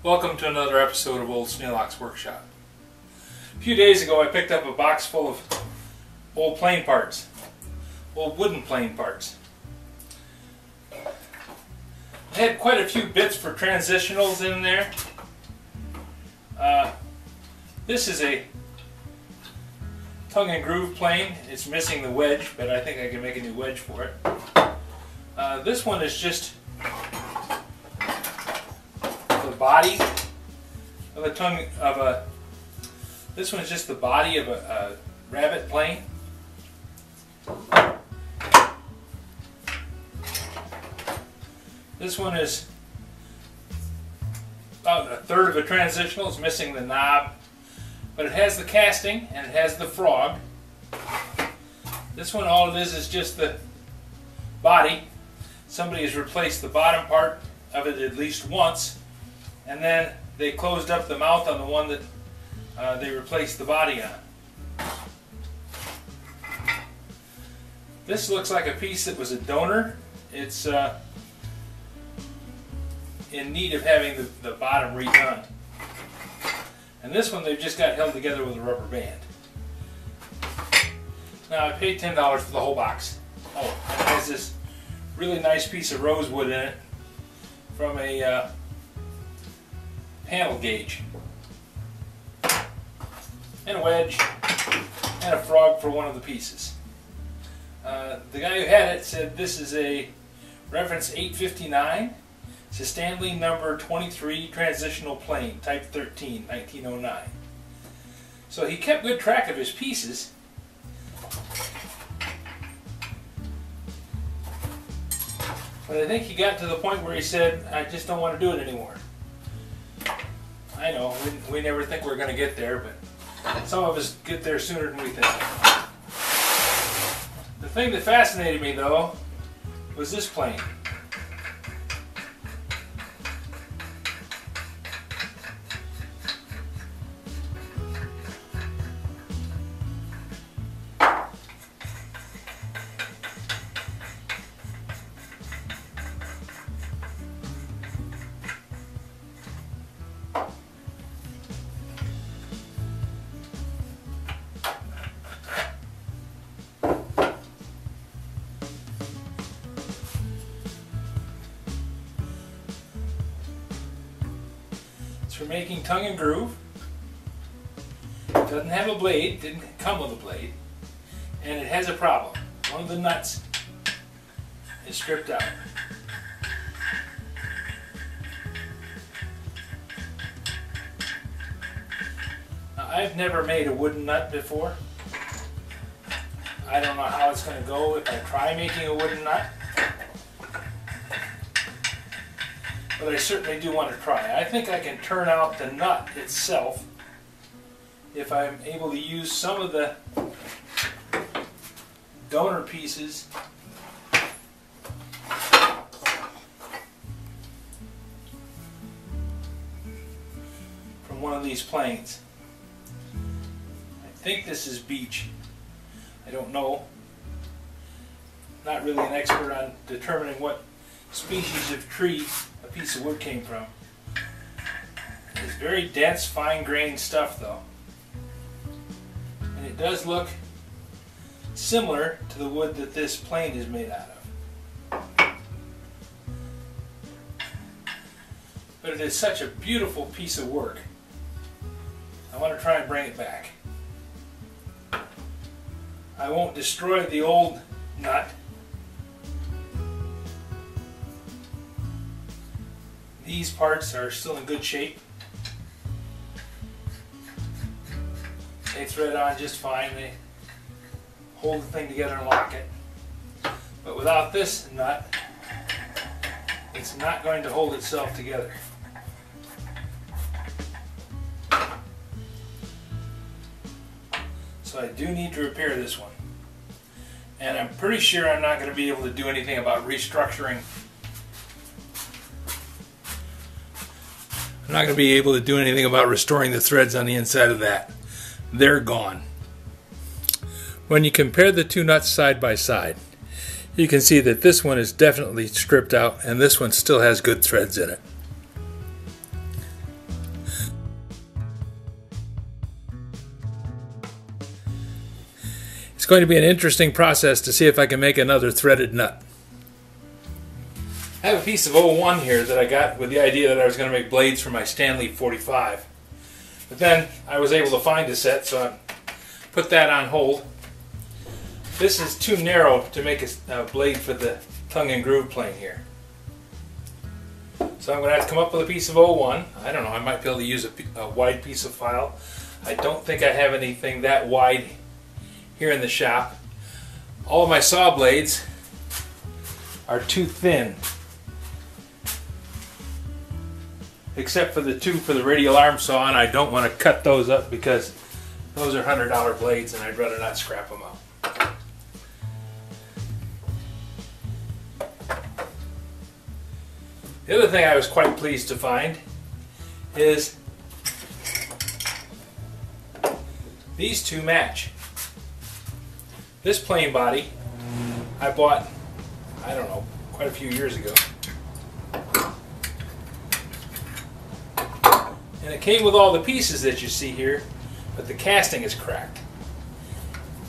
Welcome to another episode of Old Sneelock's Workshop. A few days ago I picked up a box full of old plane parts, old wooden plane parts. I had quite a few bits for transitionals in there. This is a tongue and groove plane. It's missing the wedge, but I think I can make a new wedge for it. This one is just the body of a tongue of a. This one is just the body of a rabbit plane. This one is about a third of a transitional. It's missing the knob, but it has the casting and it has the frog. This one, all it is just the body. Somebody has replaced the bottom part of it at least once, and then they closed up the mouth on the one that they replaced the body on. This looks like a piece that was a donor. It's in need of having the bottom redone. And this one they've just got held together with a rubber band. Now I paid $10 for the whole box. Oh, and it has this really nice piece of rosewood in it from a panel gauge. And a wedge and a frog for one of the pieces. The guy who had it said this is a reference 859. It's a Stanley number 23 transitional plane, type 13, 1909. So he kept good track of his pieces. But I think he got to the point where he said, I just don't want to do it anymore. I know, we never think we're going to get there, but some of us get there sooner than we think. The thing that fascinated me, though, was this plane. For making tongue and groove. It doesn't have a blade, didn't come with a blade, and it has a problem. One of the nuts is stripped out. Now, I've never made a wooden nut before. I don't know how it's going to go if I try making a wooden nut. But I certainly do want to try. I think I can turn out the nut itself if I'm able to use some of the donor pieces from one of these planes. I think this is beech. I don't know. Not really an expert on determining what species of tree a piece of wood came from. It's very dense, fine-grained stuff, though. And it does look similar to the wood that this plane is made out of. But it is such a beautiful piece of work. I want to try and bring it back. I won't destroy the old nut. These parts are still in good shape. They thread on just fine. They hold the thing together and lock it. But without this nut, it's not going to hold itself together. So I do need to repair this one. And I'm pretty sure I'm not going to be able to do anything about restructuring. I'm not going to be able to do anything about restoring the threads on the inside of that. They're gone. When you compare the two nuts side by side, you can see that this one is definitely stripped out and this one still has good threads in it. It's going to be an interesting process to see if I can make another threaded nut. I have a piece of 01 here that I got with the idea that I was going to make blades for my Stanley 45. But then I was able to find a set, so I put that on hold. This is too narrow to make a blade for the tongue and groove plane here. So I'm going to have to come up with a piece of 01. I don't know, I might be able to use a wide piece of file. I don't think I have anything that wide here in the shop. All of my saw blades are too thin, except for the two for the radial arm saw, and I don't want to cut those up because those are $100 blades and I'd rather not scrap them out. The other thing I was quite pleased to find is these two match. This plane body I bought, I don't know, quite a few years ago. And it came with all the pieces that you see here, but the casting is cracked.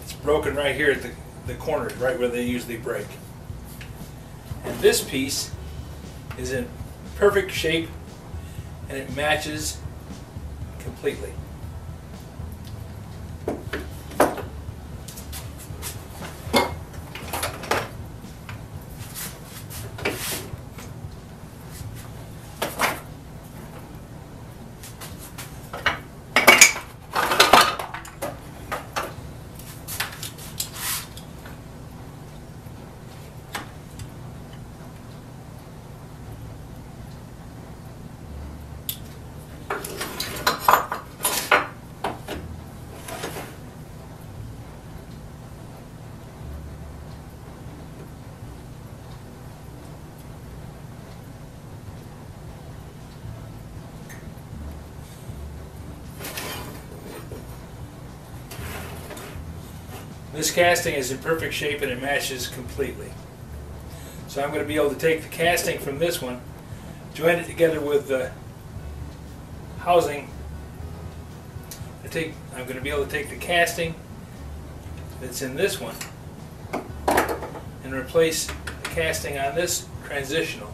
It's broken right here at the corners, right where they usually break. And this piece is in perfect shape and it matches completely. This casting is in perfect shape and it matches completely. So I'm going to be able to take the casting from this one, join it together with the housing. I'm going to be able to take the casting that's in this one and replace the casting on this transitional.